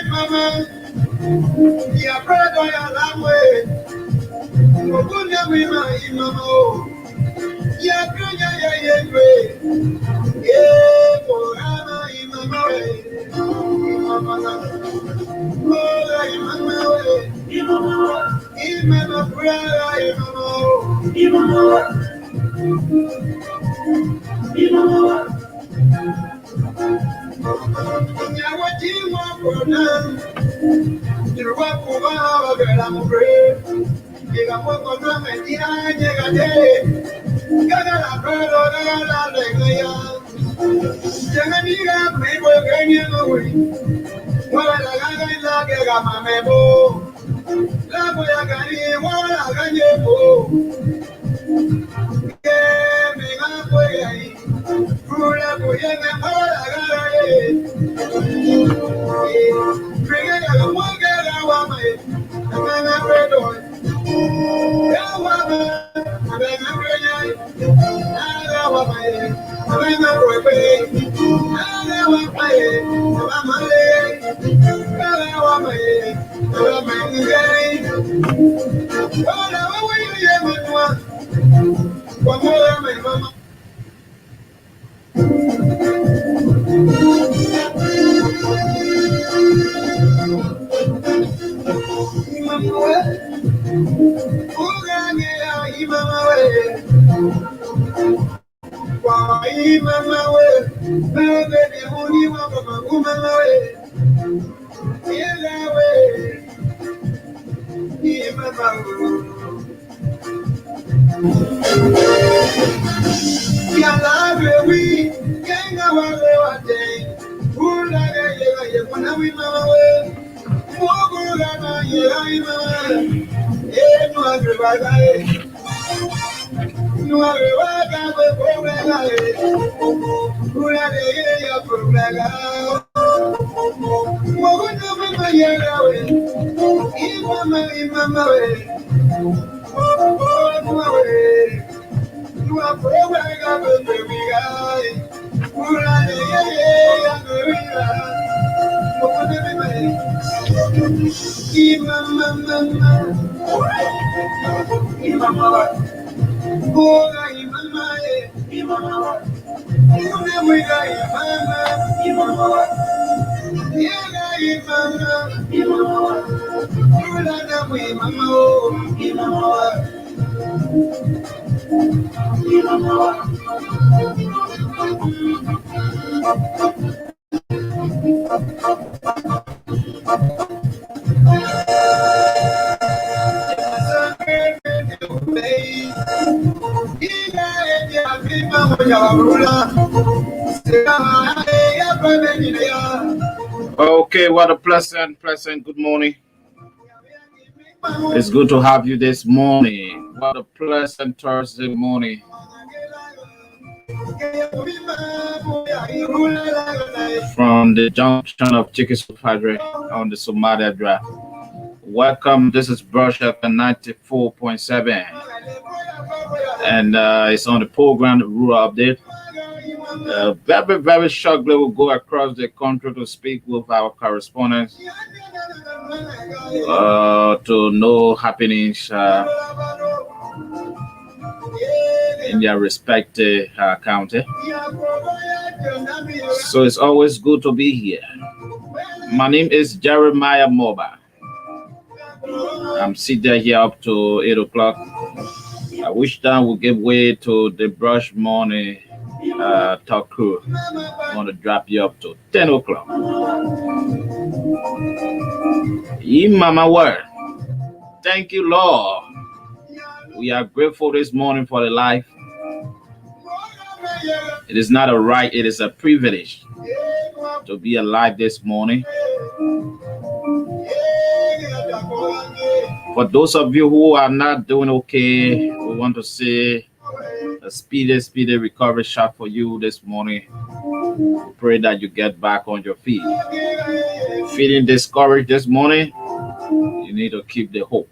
Mama, ya brother ya lamwe. Ogunya wima imamo. Ya brother ya yengwe. Ye morama imamo we. Imamo. Ola imamo we. Imamo. Imamo brother imamo. Imamo. Imamo. Ya wati mo pronan. Dirwa kuba wa bela mure. Llega poco no me tira, llega de Gaga la pelo, gaga la alegría. Llega mira, me voy a venir hoy. Mueve la gaga y la que gama me voy. La voy a ganar, voy a ganar. Que me gana ahí. Rula voy a ganar la gaga. Bring it a one girl, I want me. I'm a red. Okay, what a pleasant good morning. It's good to have you this morning. What a pleasant Thursday morning. From the junction of Chickasaw Padre on the Somalia Drive. Welcome. This is Brush FM 94.7. And it's on the program, the Rural Update. Very, very shortly, we'll go across the country to speak with our correspondents to know happenings in their respective county. So it's always good to be here. My name is Jeremiah Moba. I'm sitting here up to 8 o'clock. I wish that we'll give way to the Brush Morning talk crew. I want to drop you up to 10 o'clock. Mama word. Thank you, Lord. We are grateful this morning for the life. It is not a right, it is a privilege to be alive this morning. For those of you who are not doing okay, we want to say a speedy recovery shot for you this morning. We pray that you get back on your feet. Feeling discouraged this morning, you need to keep the hope.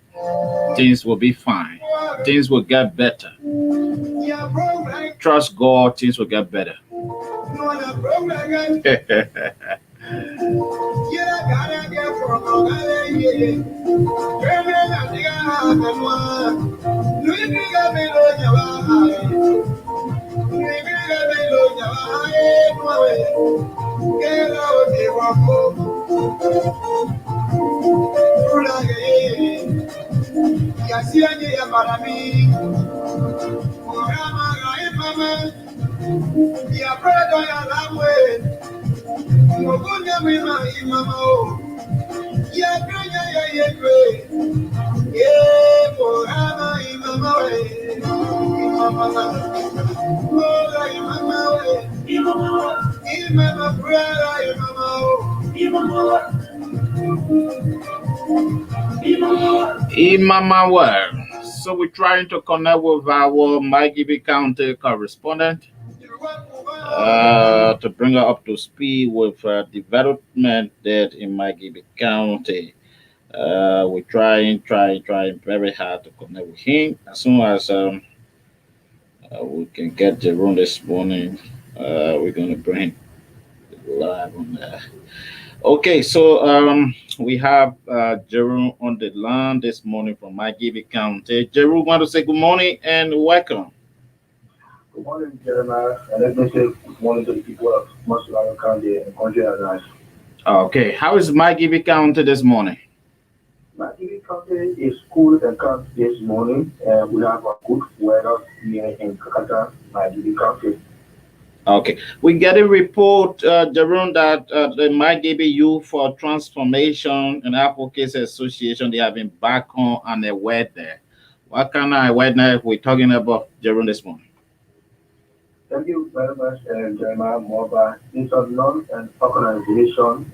Things will be fine. Things will get better. Trust God, things will get better. Imama well. So we're trying to connect with our Maigibi County correspondent to bring her up to speed with development there in Maigibi County. We're trying very hard to connect with him. As soon as we can get the room this morning, we're going to bring him live on there. Okay, so we have Jerome on the line this morning from Maigibi County. Jerome, want to say good morning and welcome. Good morning, Jeremiah, and let me say good morning to the people of Muslim County and country at large. Okay, how is Maigibi County this morning? Maigibi County is cool and calm this morning, and we have a good weather here in Kakata, Maigibi County. Okay, we get a report, Jerome, that the Maigibi Youth for Transformation and Advocacy Association, they have been back on the weather. What kind of weather we're talking about, Jerome, this morning? Thank you very much, Jeremiah Moba. It's a non-organization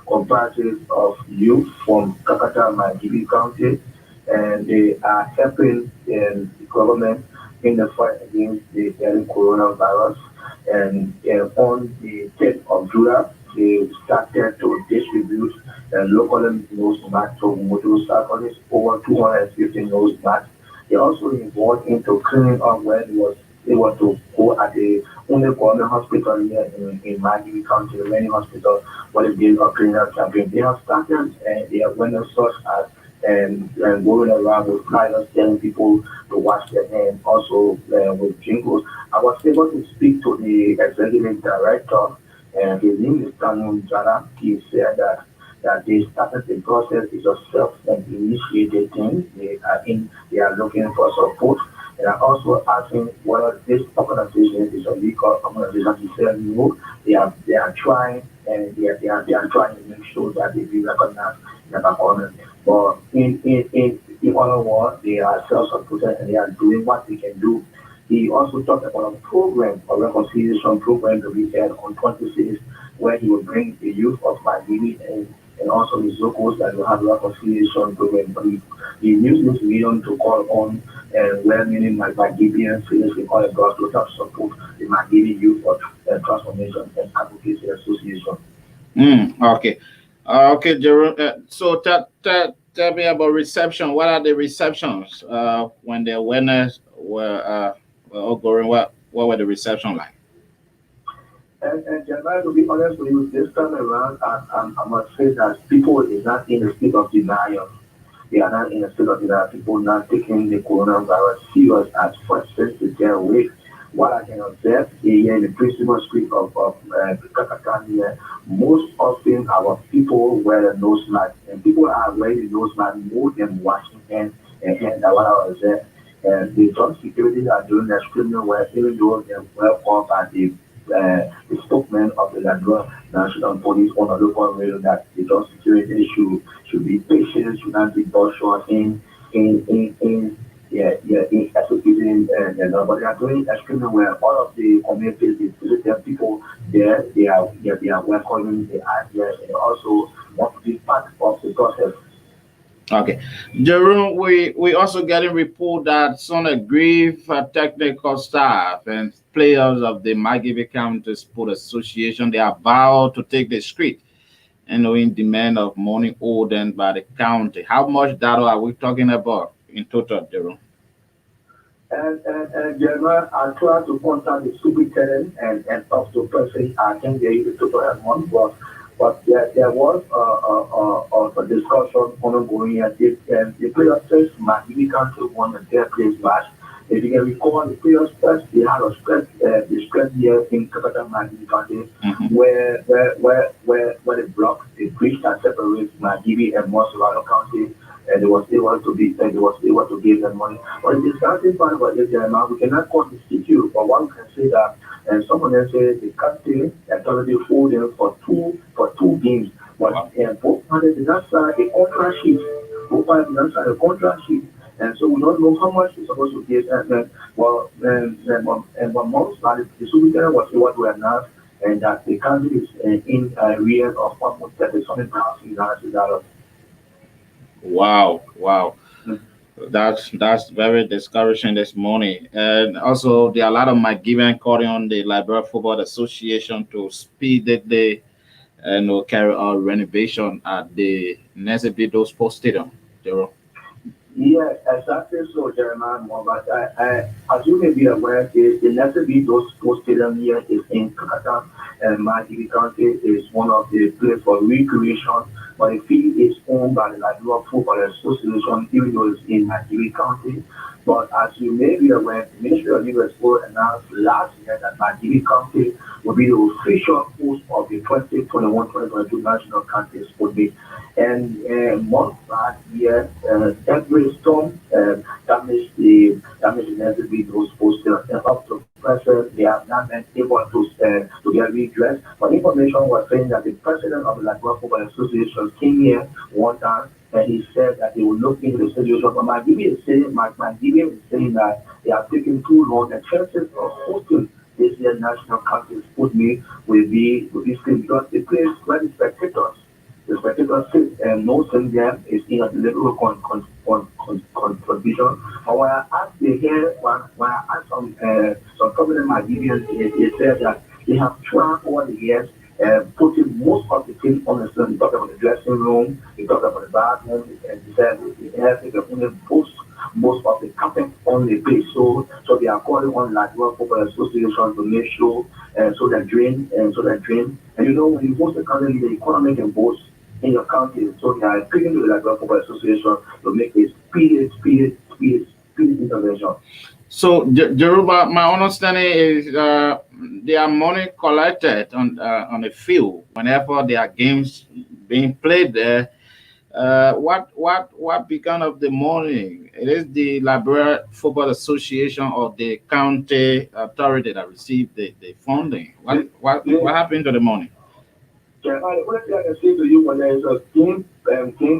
comprises of youth from Kakata, Maigibi County, and they are helping the government in the fight against the coronavirus. And on the 10th of July, they started to distribute local nose masks to motorcyclists, over 250 nose masks. They also involved into cleaning up where they want to go at the only government hospital here in Maigibi County, the many hospital, where they did a cleanup campaign. They have started their awareness such as and going around with flyers telling people to wash their hands, also with jingles. I was able to speak to the executive director, and his name is Daniel Jana. He said that they started the process. It's a self-initiated thing. They are looking for support. And I'm also asking whether this organization is a legal organization. He said no. They are trying, and they are trying to make sure that they be recognized in the government. But in other words, they are self-supported and they are doing what they can do. He also talked about a program, a reconciliation program that we had on 26th, where he will bring the youth of Maigibi and also the locals that will have a reconciliation program. But he used this medium to call on well-meaning Maigibians seriously all across to help support the Maigibi Youth for Transformation and Advocacy Association. Okay. Okay, Jerome. So tell me about reception. What are the receptions when the winners were going? What were the reception like? And Jeremiah, to be honest with you, this time around, I must say that people is not in a state of denial. They are not in a state of denial. People not taking the coronavirus serious as first sense to their way. What I can observe here in the principal street of Kakatania, most often our people wear a nose mask, and people are wearing nose mask more than washing hands and that what I observe. And the job security are doing their screaming well, even though they're well called by the spokesman of the Ladua National Police on a local radio that the job security should be patient, should not be short in executing but they are doing extremely well. All of the communities, the people there, they are welcoming the ideas and also want to be part of the process. Okay, Jerome, we also getting report that some aggrieved technical staff and players of the Maigibi County Sport Association, they are vowed to take the street and in demand of money owed them by the county. How much data are we talking about in total, Jerome? And Jeremiah, I tried to contact the superintendent and talk to person. I can get you the total amount, but there was discussion ongoing here. The players first Magini Council won the third place match. If you can recall, the players first they had a spread here in Kakata Magini County, where the block the bridge that separates Magini and Mosovano County. And they was able to give them money. But the starting part about this, we cannot constitute, but one can say that, and someone else said the country has already holding for two games. But both parties did not sign a contract sheet. Both parties did not sign a contract sheet. And so we don't know how much we're supposed to give. But most likely, the superintendent was able to announce and that the country is in arrears of almost $37,000. Wow. That's very discouraging this morning. And also, there are a lot of my giving calling on the Liberia Football Association to speed the carry out renovation at the Nezebido Sports Stadium. Jerome. Yeah, exactly so, Jeremiah. But as you may be aware, the Nezebido Sports Stadium here is in Kakata, and Magiri County is one of the places for recreation. But the field is owned by the Liberia Football Association, even though it's in Magiri County. But as you may be aware, the Ministry of Youth Sport announced last year that Magiri County will be the official host of the 2021-2022 National County Sport Day. And months last year, every storm damaged the Nezebido Sports Stadium. And up to present, they have not been able to get redressed. But information was saying that the president of the Liberia Football Association came here one time and he said that they will look into the situation. But Magiri is saying that they are taking too long. The chances of hosting this year's National County Sport Meet will be slim because the place where the spectators sit and no thing there is in a deliberate contribution. But when I asked some prominent Nigerians, they said that they have tried over the years putting most of the things on the scene. They talk about the dressing room, they talk about the bathroom, and they said they can only post most of the carpet on the place. So they are calling on Liberia Football Association to make sure so that drain. And you know, when you host a county, the economic and both in your county, so they are appealing to the Liberia Football Association to make a speedy intervention. So, Jeruba, my understanding is there are money collected on the field whenever there are games being played there. What become of the money? It is the Liberia Football Association or the county authority that received the funding. What happened to the money? Yeah, what I can say to you when there is a game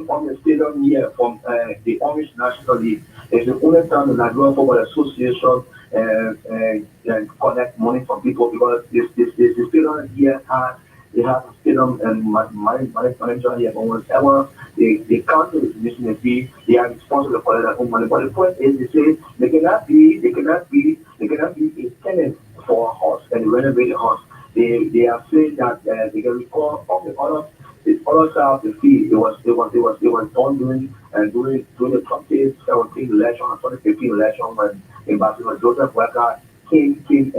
on the stadium here from the Orange National League, it's the only time the Liberia Football Association collect money from people because this stadium here they have a stadium and manager here, but whenever the council is missing a fee, they are responsible for that own money. But the point is, they say they cannot be a tenant for a house and renovate a house. They are saying that they can recall all the other side of the fee. It was done during the 2017 election and 2015 election when Ambassador Joseph Walker came to.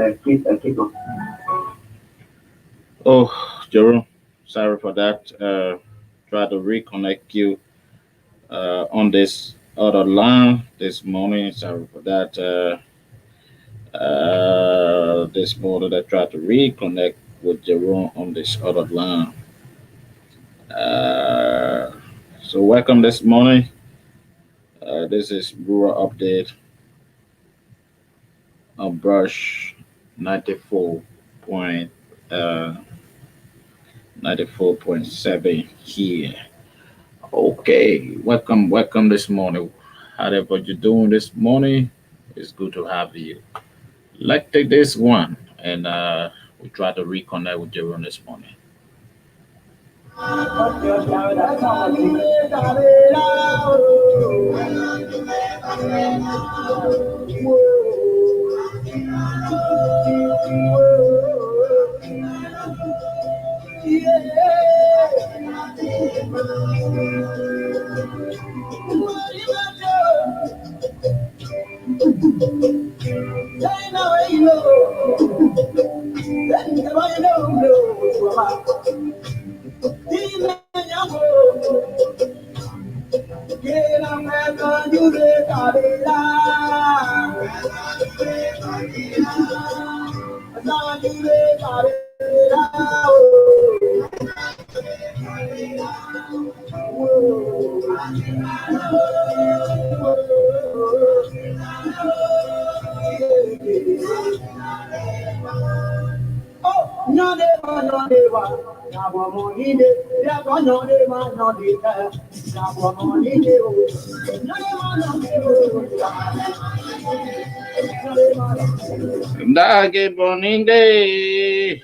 Oh, Jerome, sorry for that. Try to reconnect you on this other line this morning. Sorry for that. This morning I tried to reconnect with Jerome on this other line. So welcome this morning. This is Brewer Update on Brush 94.7 here. Okay, welcome this morning. However you're doing this morning, it's good to have you. Let's take this one and we try to reconnect with Jerome this morning. Ndage boninde.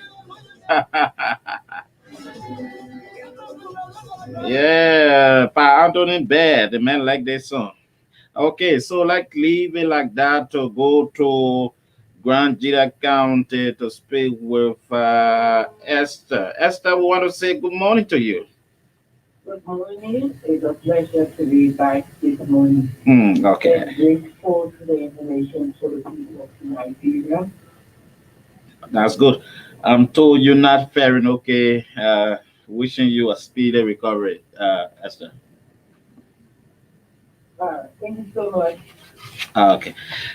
Yeah, Pa Anthony Bear, the man like this song. Okay, so like leave it like that to go to Grand Jira County to speak with Esther. Esther, we want to say good morning to you. Good morning. It's a pleasure to be back this morning. Okay. I'm grateful for the information for the people of Nigeria. That's good. I'm told you're not faring okay. Wishing you a speedy recovery, Esther. Thank you so much. Okay.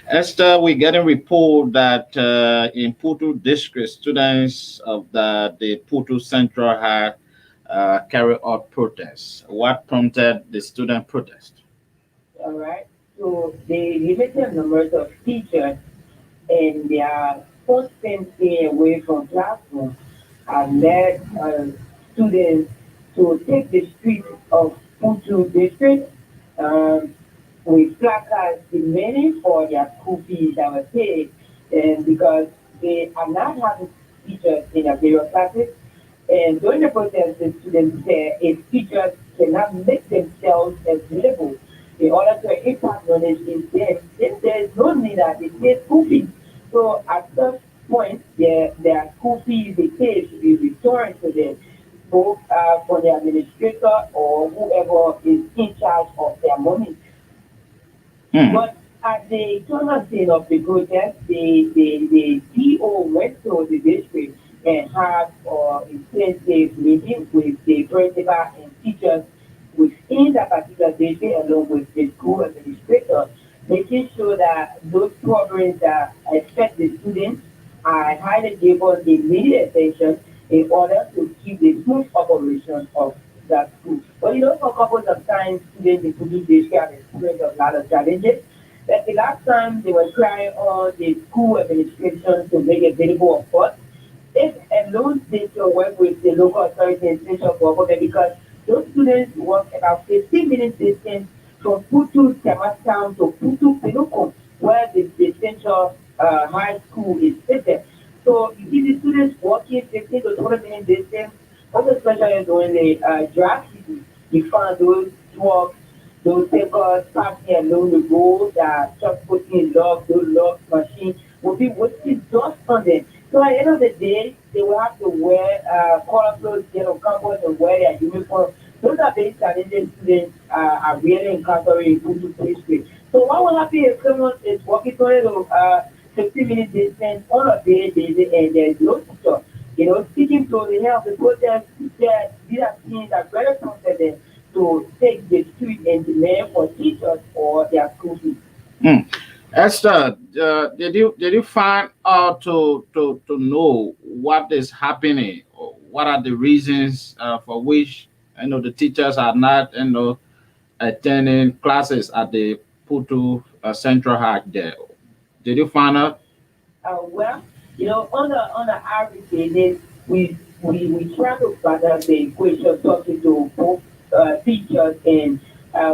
Esther, we get a report that in Putu district, students of the Putu Central had carried out protests. What prompted the student protest? All right. So the limited numbers of teachers and their constant stay away from classroom have led students to take the streets of Putu district um, with placards demanding for their school fees that were paid, and because they are not having teachers in their various classes. And during the protest, the students said if teachers cannot make themselves available in order to impact knowledge in them, then there is no need that they pay school fees. So at such point, their school fees they pay should be returned to them, both for the administrator or whoever is in charge of their money. But at the total scene of the protest, the DO went to the district and had intensive meeting with the principal and teachers within that particular district along with the school administrator, making sure that those problems that affect the students are highly given immediate attention in order to keep the smooth operation of that school. But for a couple of times, students in Kudu district have experienced a lot of challenges. Like the last time they were trying on the school administration to make available of funds, if alone they should work with the local authority and central government because those students work about 15 minutes distance from Putu Temastown to Putu Penukum, where the central high school is situated. So you see the students walking 15 to 20 minutes distance, most especially during the dry season, you find those trucks, those tankers parking along the road that just putting logs, those logs machines will be wasting dust on them. So at the end of the day, they will have to wear color clothes, get on campus and wear their uniform. Those are very challenging students are really encountering in Kutu District. So what will happen if someone is walking toward a 15-minute distance on a daily basis and there is no teacher? Speaking to the head of the protest, that these are things that very confident to take the street and demand for teachers or their school fees. Esther, did you find out to know what is happening? Or what are the reasons for which the teachers are not attending classes at the Putu Central High there? Did you find out? Well, on the average basis, we try to gather the equation talking to both teachers and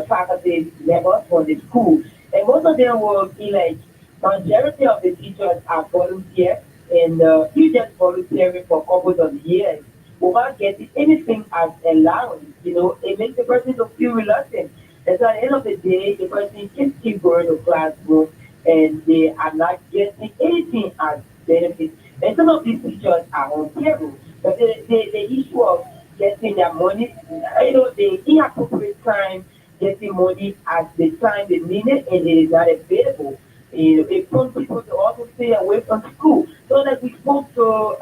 faculty members for the school. And most of them will be like, majority of the teachers are volunteers and you just volunteering for a couple of years without getting anything as allowance. It makes the person to feel reluctant. And so at the end of the day, the person can keep going to classroom and they are not getting anything as benefits. And some of these teachers are on payroll. But the issue of getting their money, the inappropriate time getting money at the time they need it and it is not available. It prompts people to also stay away from school. So that we spoke to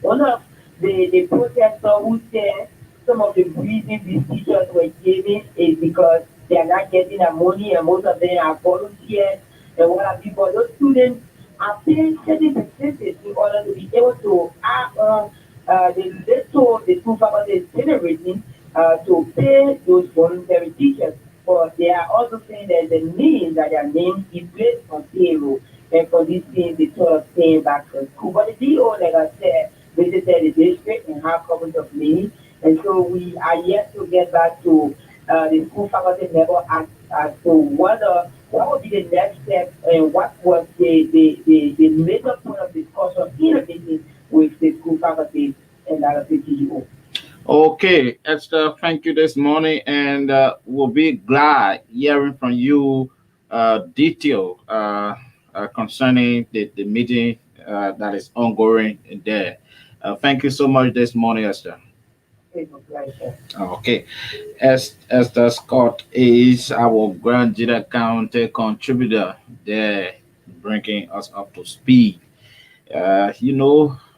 one of the protesters who said some of the reasons these teachers were giving is because they are not getting the money, and most of them are volunteers and what have you. But those students are paying certain percentage in order to be able to add on the little the school faculty is generating to pay those voluntary teachers. But they are also saying there's a need that their name be placed on payroll, and for these things they sort of paying back to school. But the DO, like I said, visited the district and have coverage of needs. And so we are yet to get back to the school faculty level as to what would be the next step and what was the major point of discussion in the meeting with the school faculty and the PTO. Okay, Esther, thank you this morning, and we'll be glad hearing from you detail concerning the meeting that is ongoing there. Thank you so much this morning, Esther. It's a pleasure. Okay, Esther Scott is our Grand Jita County contributor there, bringing us up to speed.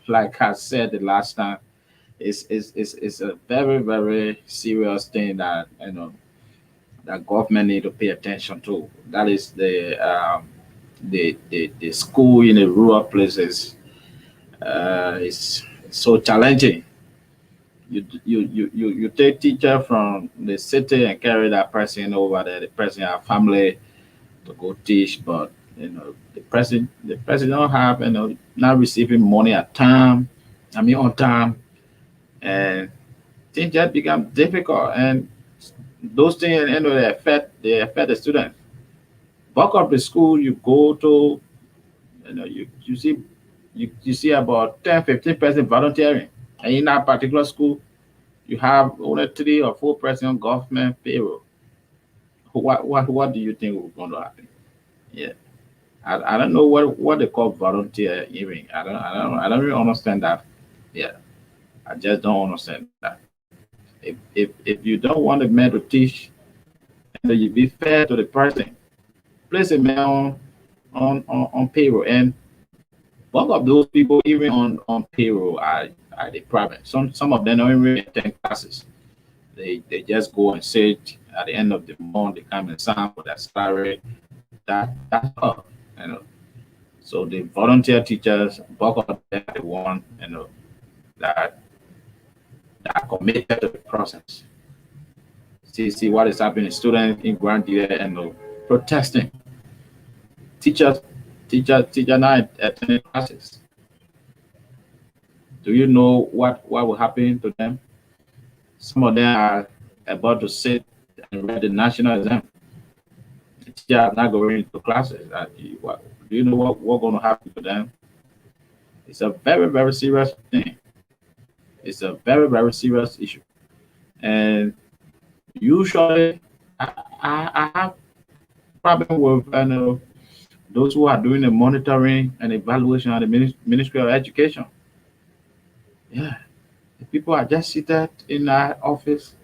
Like I said the last time, it's a very, very serious thing that that government need to pay attention to. That is the school in the rural places is so challenging. You take teacher from the city and carry that person over there. The person have family to go teach, but the person don't have not receiving money at time. I mean on time, and things just become difficult, and those things they affect the students. Bulk of the school you go to, you see about 10-15% volunteering, and in that particular school you have only 3 or 4% on government payroll. What do you think is going to happen? Yeah, I don't know what they call volunteer even. I don't really understand that. Yeah, I just don't understand that. If you don't want a man to teach, and you be fair to the person, place a man on payroll, and bulk of those people even on payroll are the private. Some of them don't even attend classes. They just go and sit at the end of the month. They come and sign for their salary. That's all. So the volunteer teachers, bulk of them are the one that are committed to the process. See what is happening. Students in Grand Jita and protesting. Teacher not attending classes. Do you know what will happen to them? Some of them are about to sit and write the national exam. The teacher are not going into classes. Do you know what's going to happen to them? It's a very, very serious thing. It's a very, very serious issue. And usually, I have problem with those who are doing the monitoring and evaluation of the Ministry of Education. Yeah, the people are just seated in our office,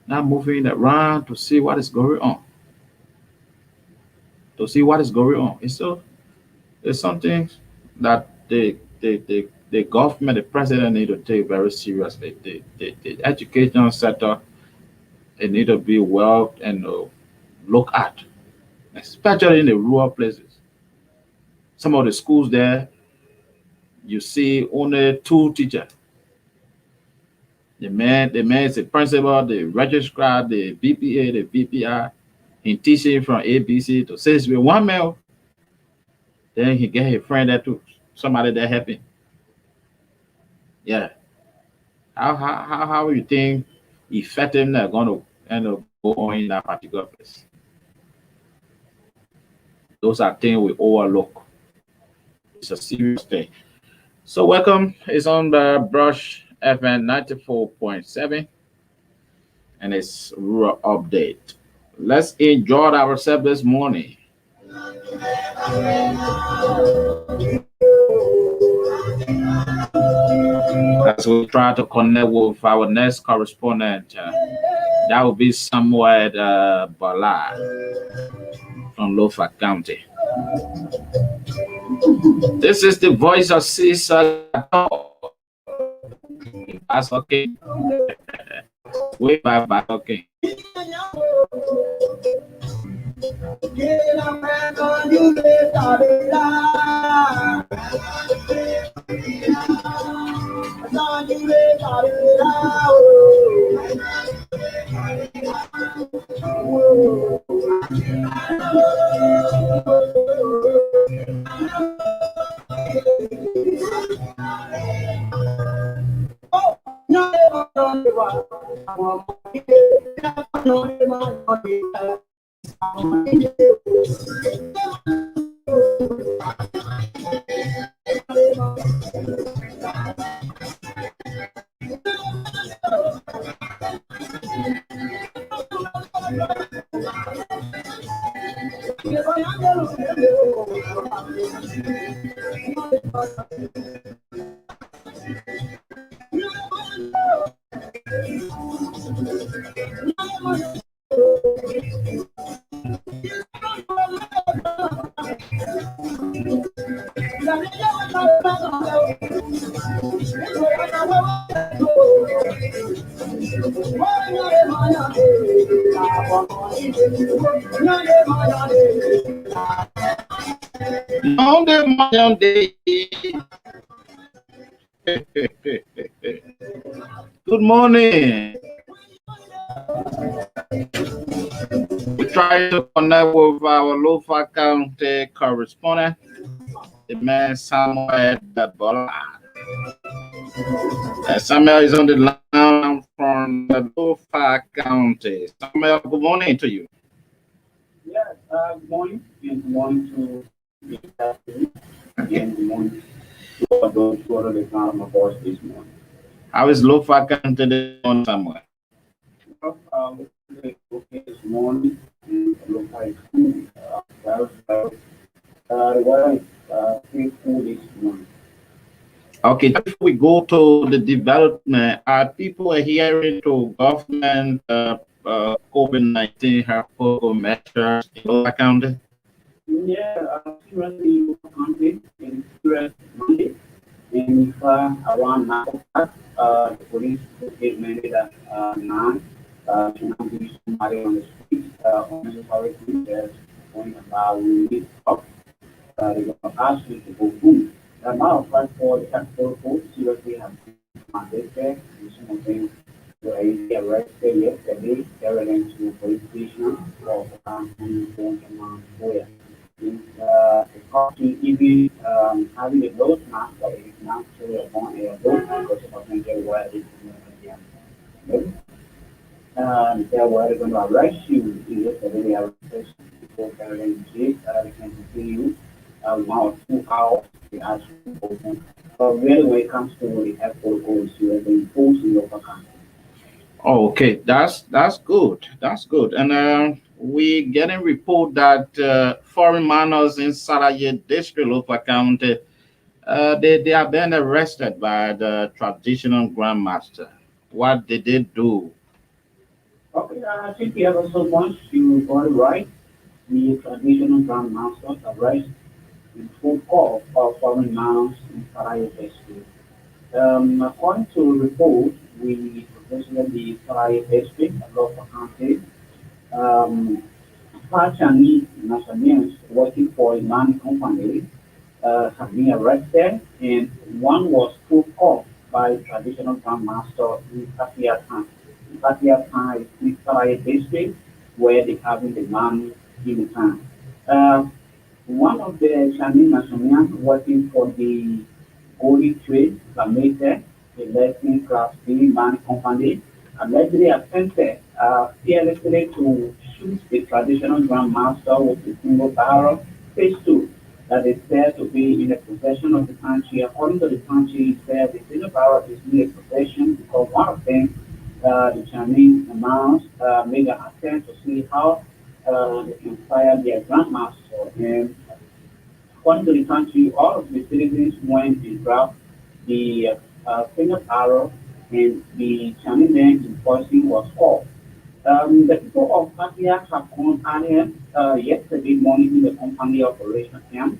not moving around to see what is going on. It's something that the government, the president need to take very seriously. The education sector, it need to be well and look at, especially in the rural places. Some of the schools there, you see only 2 teachers. The man is the principal, the registrar, the BPA, the BPI. He teaching from ABC to 6 with 1 male. Then he get his friend there too, somebody that helping. Yeah. How you think effective they're going to go on in that particular place? Those are things we overlook. It's a serious thing. So welcome. It's on the Brush FM 94.7, and it's rural update. Let's enjoy ourselves this morning. As we try to connect with our next correspondent, that will be Samuel Ballard from Lofa County. This is the voice of Caesar. That's okay. Way back, okay. Monday. Good morning. We try to connect with our Lofa County correspondent, the man Samuel Bola. Samuel is on the line from the Lofa County. Samuel, good morning to you. Yes, good morning, and good morning to the captain, and good morning to all those who are the sound of my voice this morning. How is Lofa County this morning, Samuel? Well, okay this morning, and look like food, the weather is pretty cool this morning. Okay, before we go to the development, are people adhering to government COVID-19 health measures in Lofa County? Yeah, seriously, country in serious Monday, and if around 9 o'clock, the police statement that 9 should not be somebody on the street, unnecessary things going about really up. They're going to ask you to go home. The amount of fight for the capital code seriously has been mandate there, and some of them were arrested yesterday, carried into police station for the coffee even having a nose mask, but it is not so upon a boat because of Nigeria where it is they were going to arrest you yesterday. They arrested people carrying jail. They can continue 1 or 2 hours. They ask for but really when it comes to the airport goals, you have been imposed in your country. Oh, okay, that's good. That's good. And we getting report that foreign minors in Saraya district, Lofa County, they are being arrested by the traditional grandmaster. What did they do? Okay, I think you have also once you got it right. The traditional grandmasters arrest in full court of foreign minors in Saraya district. According to a report, we represented the Saraya district, Lofa County. Um, 5 Chinese nationals working for a mining company have been arrested, and one was put off by traditional grandmaster in Kafiatan. Kafiatan is in Saraya district where they having the money in the town. Uh, One of the Chinese nationals working for the Gold Trade Limited, a lesson class B mining company, allegedly attempted fearlessly to shoot the traditional grandmaster with a single barrel pistol that is said to be in the possession of the country. According to the country, it said the single barrel is in the possession because one of them, the Chinese announced, made an attempt to see how they can fire their grandmaster. And according to the country, all of the citizens went and grabbed the single arrow and the Chinese man enforcing was called. The people of Patia have gone earlier yesterday morning in the company operation camp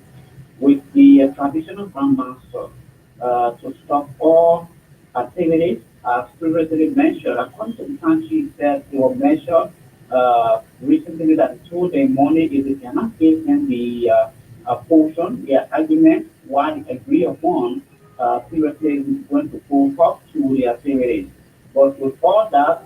with the traditional grandmaster to stop all activities as previously mentioned. According to the country, that they were measured recently that told them Monday if they cannot give them the portion, their argument, what they agree upon, previously is going to pull up to their activities. But with all that,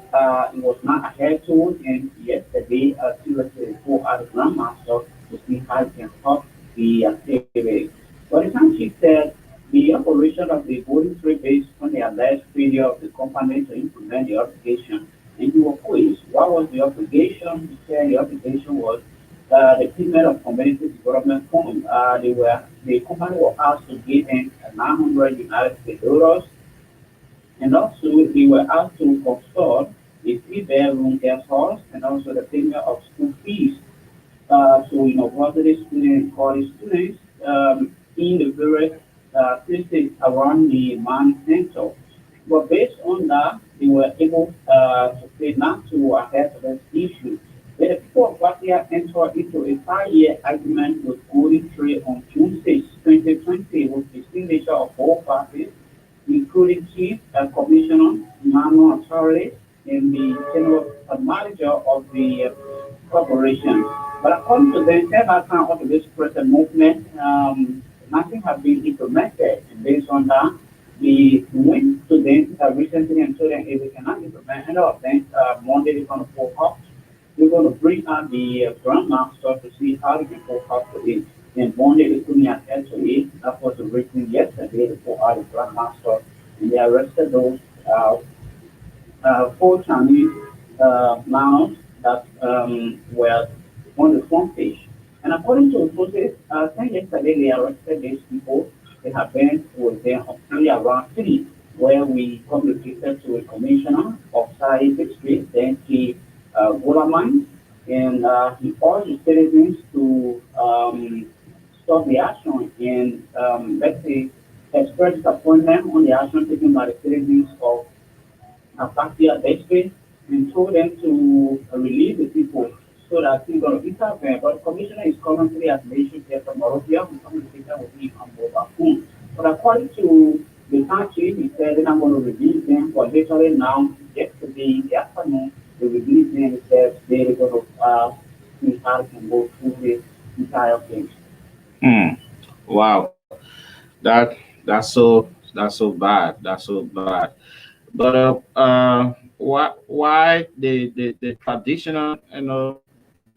it was not adhered to, and yesterday, seriously, for our grandmaster to see how it can help the activity. But the time she said the operation of the voting trade based on the alleged failure of the company to implement the obligation. And you were quizzed, what was the obligation? He said the obligation was the payment of community development fund. The company was asked to give in 900 United States dollars, and also they were asked to consult a three-bedroom guest house and also the payment of school fees. So, university students, college students in the various places around the man center. But based on that, they were able to say not to adhere to this issue. But the people of Latvia entered into a 5-year agreement with Golden Trade on June 6, 2020, with the signature of both parties, including Chief Commissioner Manuel Charles and the General Manager of the corporation. But according to the internal account of this present movement, nothing has been implemented. And based on that, we went to them recently and told them if we cannot implement any of them, Monday they're going to pull up. We're going to bring out the grandmaster to see how we can pull up to it. And Monday they put me at it. That was written yesterday to pull out the grandmaster. And they arrested those 4 Chinese mounts that were on the front page. And according to sources, saying yesterday they arrested these people. They have been with them only around 3, where we communicated to a commissioner of scientific street, then he Golamine, and he urged the citizens to stop the action and let's say express disappointment on the action taken by the citizens of Apatia District and told them to release the people so that he's going to intervene. But the commissioner is currently at the issue here from Morovia, who communicated with him on mobile phone. But according to the country, he said they're not going to release them, but literally now, yesterday in the afternoon, they released them and said they're going to see how they can go through the entire case. Hmm. Wow. That that's so bad. That's so bad. But why the traditional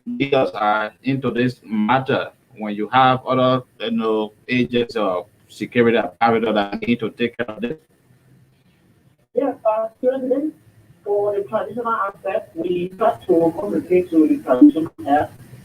leaders are into this matter when you have other agents or security apparatus that need to take care of this? Yes, currently for the traditional aspect, we try to communicate to the traditional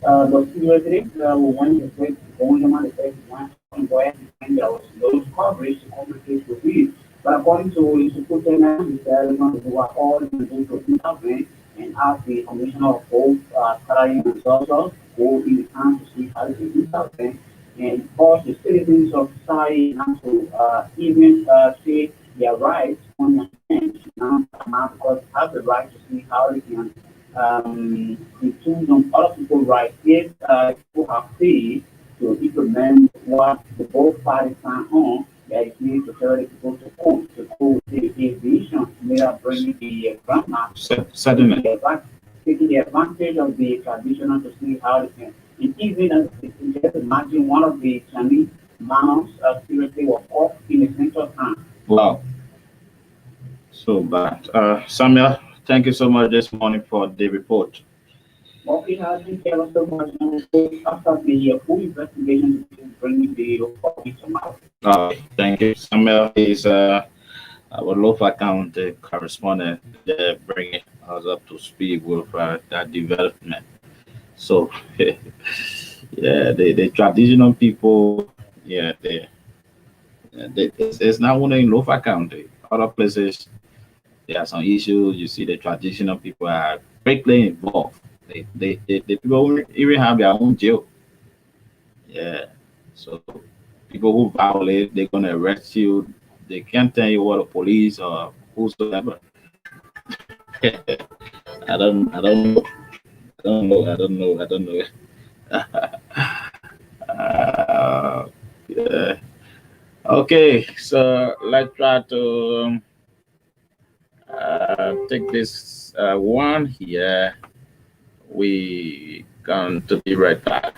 but seriously, when the place going on the place one where and there was those coverage to communicate with you. But according to Institutional, he said we were all in the to intervene and ask the commissioner of both Karayi and Social go in the town to see how to intervene and urge the citizens of society not to even say their rights on their hands now because they have the right to see how they can include on other people's rights if people have paid to implement what the both parties sign on. That is need to tell the people to vote to go with the vision made up bringing the grandmaster Certainly. taking the advantage of the traditional to see how they can. And even as you just imagine one of the Chinese mounts seriously were off in the central town. Wow. So bad. Samuel, thank you so much this morning for the report. What we have been careful so much after the full investigation to bring the public to mouth. Thank you. Samuel is our local account correspondent, bringing us up to speed with that development. So, yeah, the traditional people, yeah, it's not only in Lofa County. Other places, there are some issues. You see, the traditional people are greatly involved. The people even have their own jail. Yeah. So, people who violate, they're gonna arrest you. They can't tell you what the police or whosoever. I don't know. I don't know. Uh, yeah. Okay, so let's try to take this one here. We going to be right back.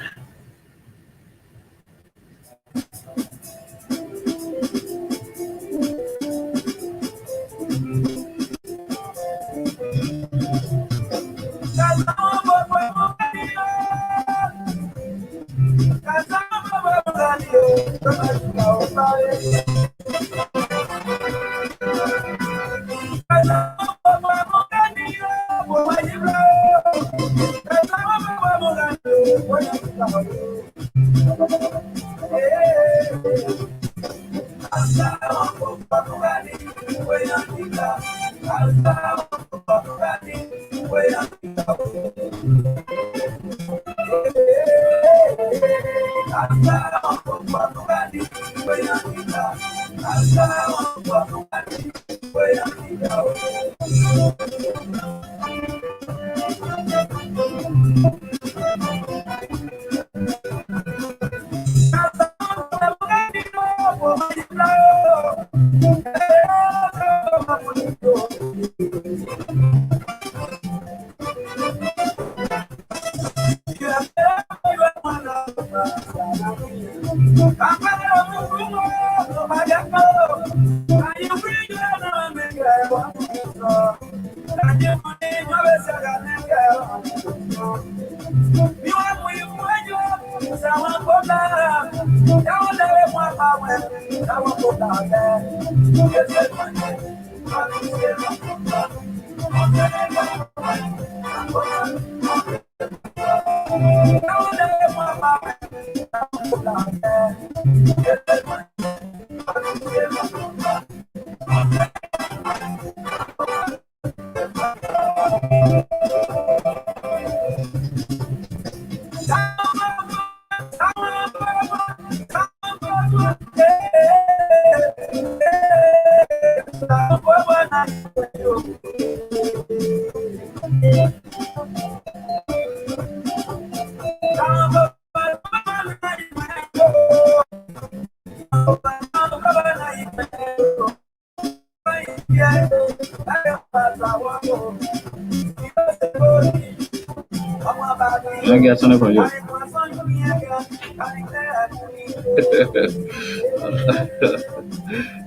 I get something for you.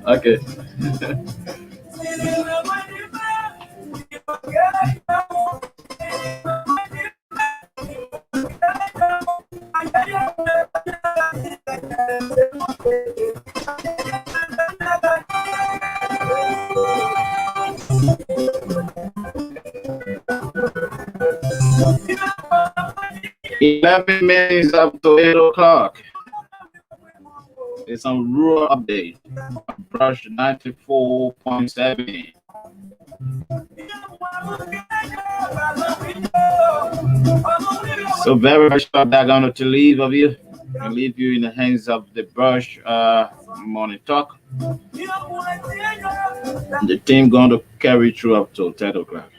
Okay. Eleven minutes up to 8 o'clock. It's a rural update. Brush 94.7. So very much that going to leave of you and leave you in the hands of the Brush morning talk. The team going to carry through up to 10 o'clock.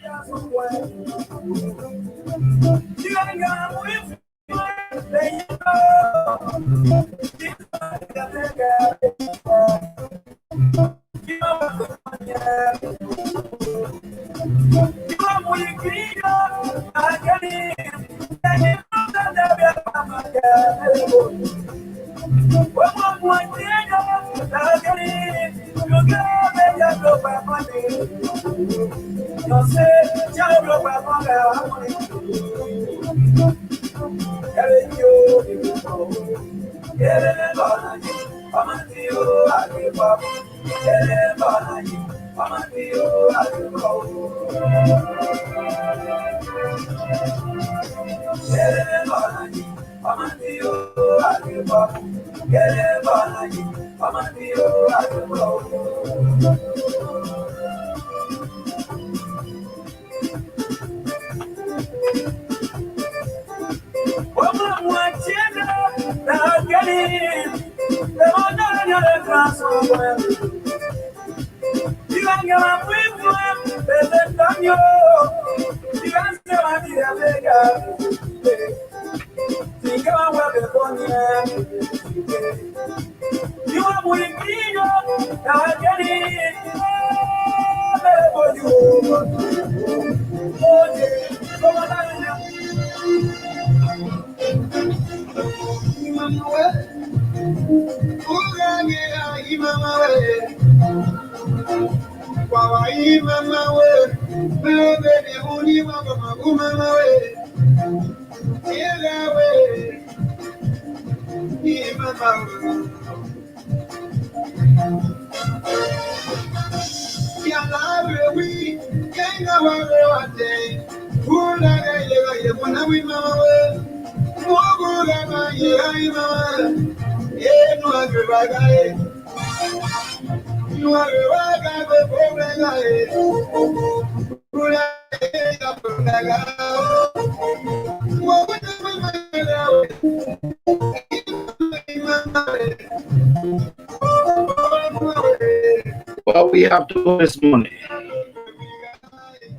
Well, we have to go this morning.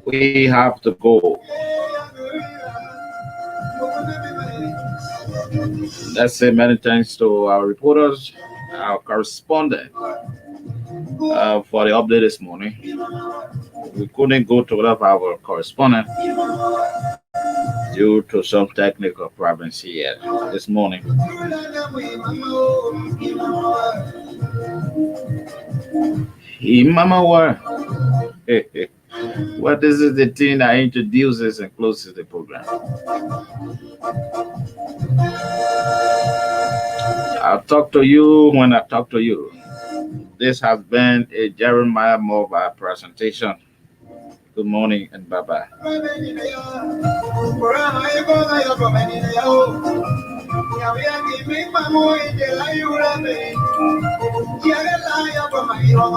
We have to go. Let's say many thanks to our reporters, our correspondent for the update this morning. We couldn't go to one of our correspondents due to some technical problems here this morning. Imamawa. Well, this is the thing that introduces and closes the program. I'll talk to you when I talk to you. This has been a Jeremiah Mobile presentation. Good morning and bye-bye.